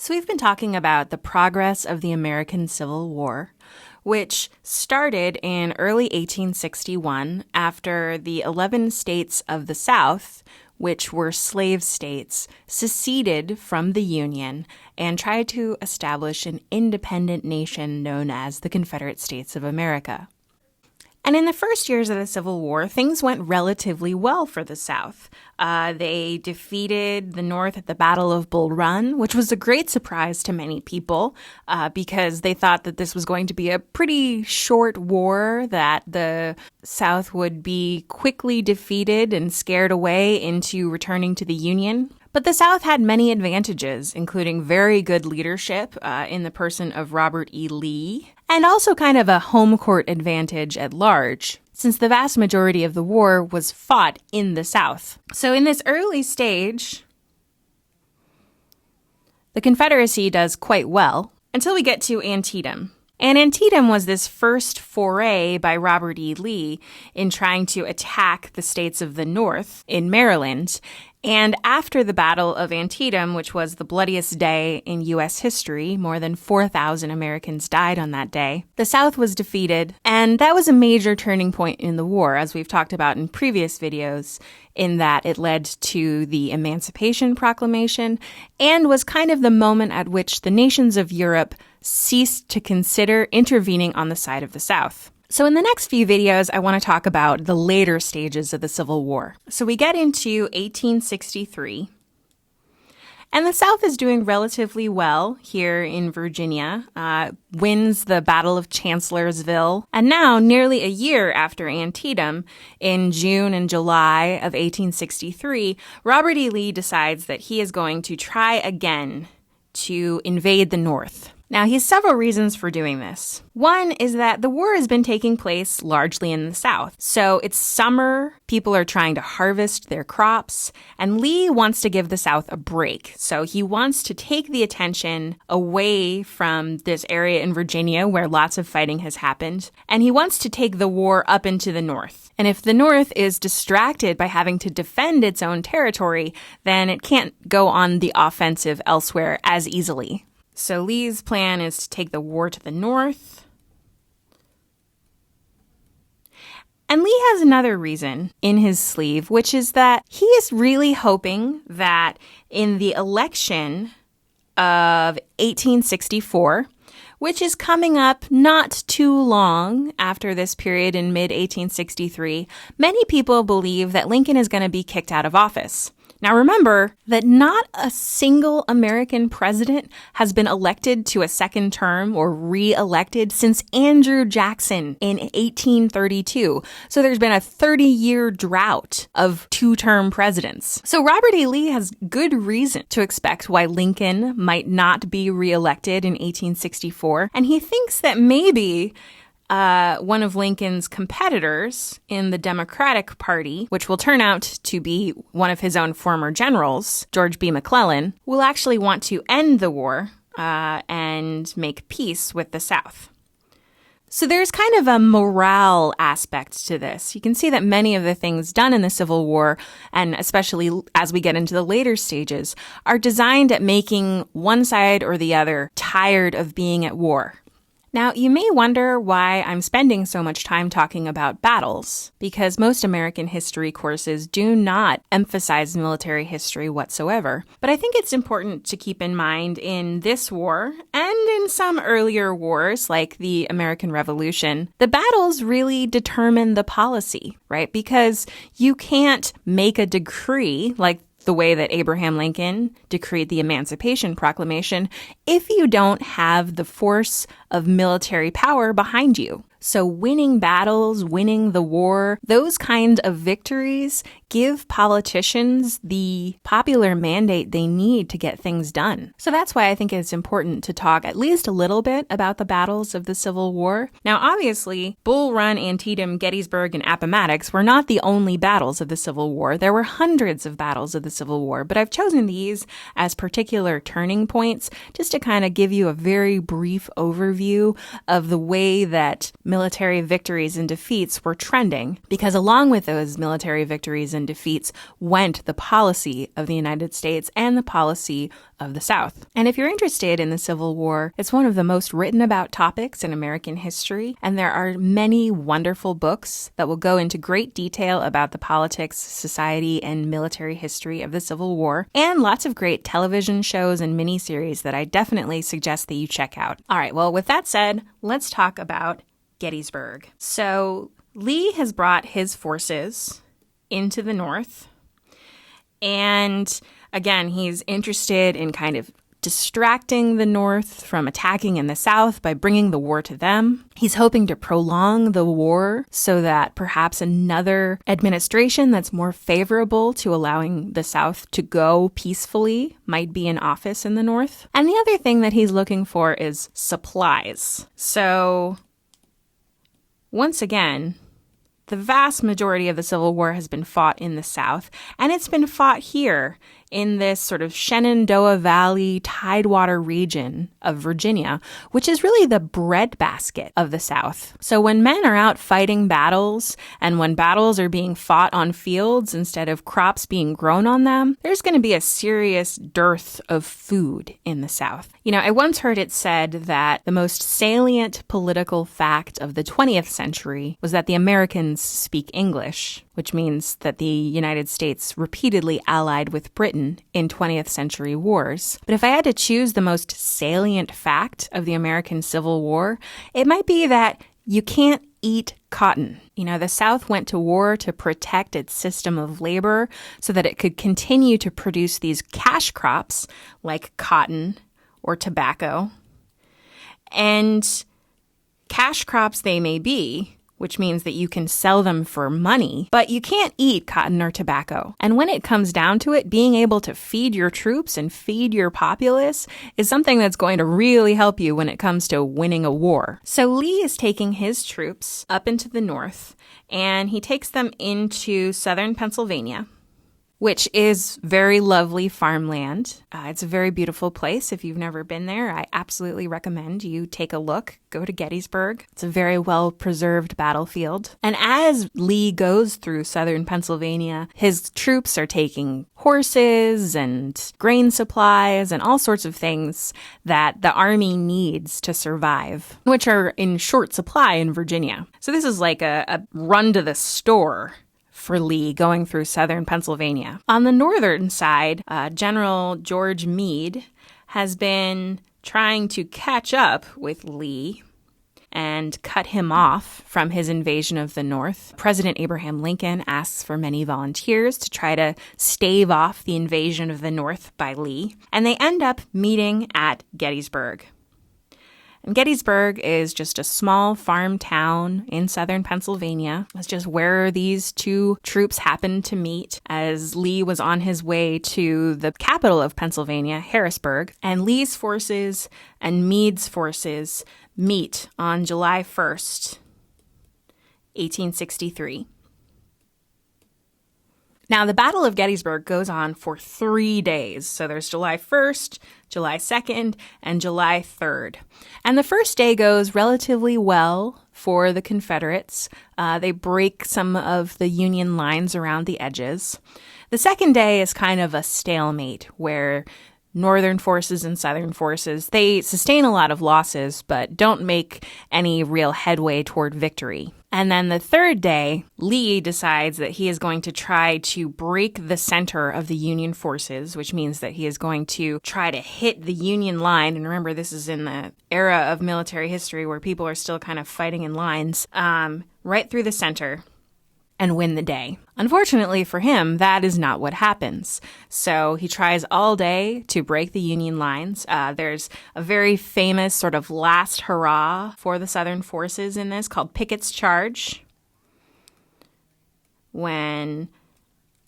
So we've been talking about the progress of the American Civil War, which started in early 1861 after the 11 states of the South, which were slave states, seceded from the Union and tried to establish an independent nation known as the Confederate States of America. And in the first years of the Civil War, things went relatively well for the South. They defeated the North at the Battle of Bull Run, which was a great surprise to many people because they thought that this was going to be a pretty short war, that the South would be quickly defeated and scared away into returning to the Union. But the South had many advantages, including very good leadership in the person of Robert E. Lee, and also kind of a home court advantage at large, since the vast majority of the war was fought in the South. So in this early stage, the Confederacy does quite well until we get to Antietam. And Antietam was this first foray by Robert E. Lee in trying to attack the states of the North in Maryland. And after the Battle of Antietam, which was the bloodiest day in U.S. history, more than 4,000 Americans died on that day, the South was defeated. And that was a major turning point in the war, as we've talked about in previous videos, in that it led to the Emancipation Proclamation and was kind of the moment at which the nations of Europe ceased to consider intervening on the side of the South. So in the next few videos, I want to talk about the later stages of the Civil War. So we get into 1863, and the South is doing relatively well here in Virginia, wins the Battle of Chancellorsville, and now, nearly a year after Antietam, in June and July of 1863, Robert E. Lee decides that he is going to try again to invade the North. Now, he has several reasons for doing this. One is that the war has been taking place largely in the South. So it's summer, people are trying to harvest their crops, and Lee wants to give the South a break. So he wants to take the attention away from this area in Virginia where lots of fighting has happened, and he wants to take the war up into the North. And if the North is distracted by having to defend its own territory, then it can't go on the offensive elsewhere as easily. So Lee's plan is to take the war to the North. And Lee has another reason in his sleeve, which is that he is really hoping that in the election of 1864, which is coming up not too long after this period in mid-1863, many people believe that Lincoln is going to be kicked out of office. Now remember that not a single American president has been elected to a second term or re-elected since Andrew Jackson in 1832. So there's been a 30-year drought of two-term presidents. So Robert E. Lee has good reason to expect why Lincoln might not be re-elected in 1864, and he thinks that maybe one of Lincoln's competitors in the Democratic Party, which will turn out to be one of his own former generals, George B. McClellan, will actually want to end the war and make peace with the South. So there's kind of a morale aspect to this. You can see that many of the things done in the Civil War, and especially as we get into the later stages, are designed at making one side or the other tired of being at war. Now, you may wonder why I'm spending so much time talking about battles, because most American history courses do not emphasize military history whatsoever. But I think it's important to keep in mind in this war, and in some earlier wars like the American Revolution, the battles really determine the policy, right? Because you can't make a decree like the way that Abraham Lincoln decreed the Emancipation Proclamation if you don't have the force of military power behind you. So winning battles, winning the war, those kinds of victories give politicians the popular mandate they need to get things done. So that's why I think it's important to talk at least a little bit about the battles of the Civil War. Now, obviously, Bull Run, Antietam, Gettysburg, and Appomattox were not the only battles of the Civil War. There were hundreds of battles of the Civil War, but I've chosen these as particular turning points just to kind of give you a very brief overview of the way that military victories and defeats were trending, because along with those military victories and defeats went the policy of the United States and the policy of the South. And if you're interested in the Civil War, it's one of the most written about topics in American history, and there are many wonderful books that will go into great detail about the politics, society, and military history of the Civil War, and lots of great television shows and miniseries that I definitely suggest that you check out. All right, well, with that said, let's talk about Gettysburg. So Lee has brought his forces into the North, and again, he's interested in kind of distracting the North from attacking in the South by bringing the war to them. He's hoping to prolong the war so that perhaps another administration that's more favorable to allowing the South to go peacefully might be in office in the North. And the other thing that he's looking for is supplies. So, once again, the vast majority of the Civil War has been fought in the South, and it's been fought here in this sort of Shenandoah Valley Tidewater region of Virginia, which is really the breadbasket of the South. So when men are out fighting battles, and when battles are being fought on fields instead of crops being grown on them, there's going to be a serious dearth of food in the South. You know, I once heard it said that the most salient political fact of the 20th century was that the Americans speak English, which means that the United States repeatedly allied with Britain in 20th century wars. But if I had to choose the most salient fact of the American Civil War, it might be that you can't eat cotton. You know, the South went to war to protect its system of labor so that it could continue to produce these cash crops like cotton or tobacco. And cash crops they may be, which means that you can sell them for money, but you can't eat cotton or tobacco. And when it comes down to it, being able to feed your troops and feed your populace is something that's going to really help you when it comes to winning a war. So Lee is taking his troops up into the North, and he takes them into southern Pennsylvania, which is very lovely farmland. It's a very beautiful place. If you've never been there, I absolutely recommend you take a look. Go to Gettysburg. It's a very well-preserved battlefield. And as Lee goes through southern Pennsylvania, his troops are taking horses and grain supplies and all sorts of things that the army needs to survive, which are in short supply in Virginia. So this is like a run to the store for Lee going through southern Pennsylvania. On the northern side, General George Meade has been trying to catch up with Lee and cut him off from his invasion of the North. President Abraham Lincoln asks for many volunteers to try to stave off the invasion of the North by Lee, and they end up meeting at Gettysburg. And Gettysburg is just a small farm town in southern Pennsylvania. It's just where these two troops happened to meet as Lee was on his way to the capital of Pennsylvania, Harrisburg. And Lee's forces and Meade's forces meet on July 1st, 1863. Now, the Battle of Gettysburg goes on for 3 days. So there's July 1st, July 2nd, and July 3rd. And the first day goes relatively well for the Confederates. They break some of the Union lines around the edges. The second day is kind of a stalemate where Northern forces and Southern forces, they sustain a lot of losses, but don't make any real headway toward victory. And then the third day, Lee decides that he is going to try to break the center of the Union forces, which means that he is going to try to hit the Union line. And remember, this is in the era of military history where people are still kind of fighting in lines, right through the center, and win the day. Unfortunately for him, that is not what happens. So he tries all day to break the Union lines. There's a very famous sort of last hurrah for the Southern forces in this called Pickett's Charge, when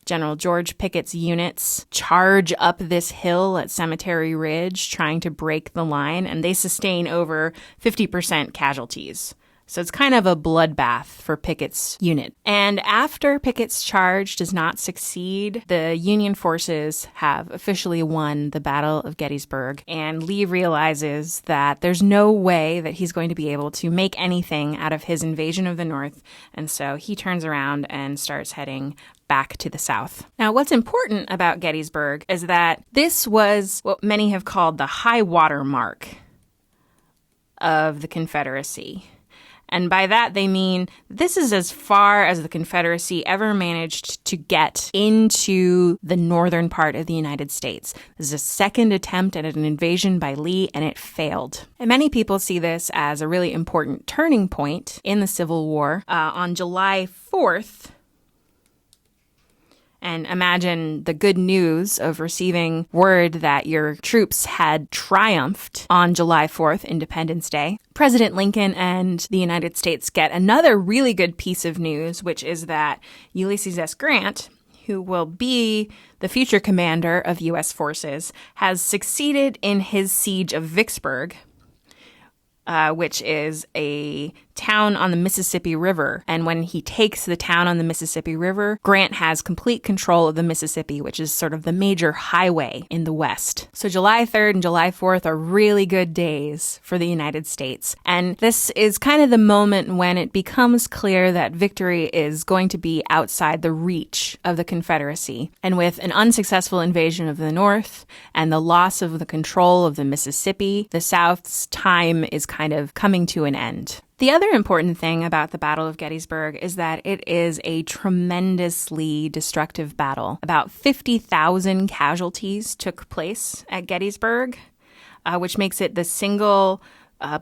General George Pickett's units charge up this hill at Cemetery Ridge trying to break the line, and they sustain over 50% casualties. So it's kind of a bloodbath for Pickett's unit. And after Pickett's charge does not succeed, the Union forces have officially won the Battle of Gettysburg, and Lee realizes that there's no way that he's going to be able to make anything out of his invasion of the North, and so he turns around and starts heading back to the South. Now, what's important about Gettysburg is that this was what many have called the high water mark of the Confederacy. And by that, they mean this is as far as the Confederacy ever managed to get into the northern part of the United States. This is a second attempt at an invasion by Lee, and it failed. And many people see this as a really important turning point in the Civil War. On July 4th, and imagine the good news of receiving word that your troops had triumphed on July 4th, Independence Day. President Lincoln and the United States get another really good piece of news, which is that Ulysses S. Grant, who will be the future commander of U.S. forces, has succeeded in his siege of Vicksburg, which is a town on the Mississippi River. And when he takes the town on the Mississippi River, Grant has complete control of the Mississippi, which is sort of the major highway in the West. So July 3rd and July 4th are really good days for the United States. And this is kind of the moment when it becomes clear that victory is going to be outside the reach of the Confederacy. And with an unsuccessful invasion of the North and the loss of the control of the Mississippi, the South's time is kind of coming to an end. The other important thing about the Battle of Gettysburg is that it is a tremendously destructive battle. About 50,000 casualties took place at Gettysburg, which makes it the single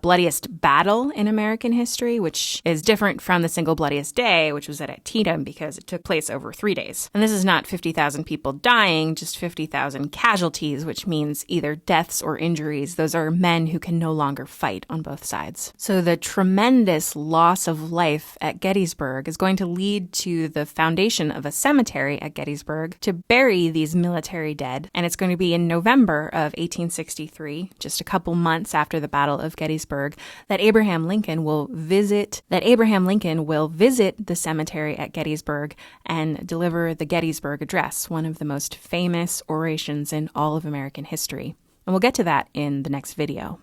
bloodiest battle in American history, which is different from the single bloodiest day, which was at Antietam, because it took place over 3 days. And this is not 50,000 people dying, just 50,000 casualties, which means either deaths or injuries. Those are men who can no longer fight on both sides. So the tremendous loss of life at Gettysburg is going to lead to the foundation of a cemetery at Gettysburg to bury these military dead. And it's going to be in November of 1863, just a couple months after the Battle of Gettysburg, that Abraham Lincoln will visit the cemetery at Gettysburg and deliver the Gettysburg Address, one of the most famous orations in all of American history. And we'll get to that in the next video.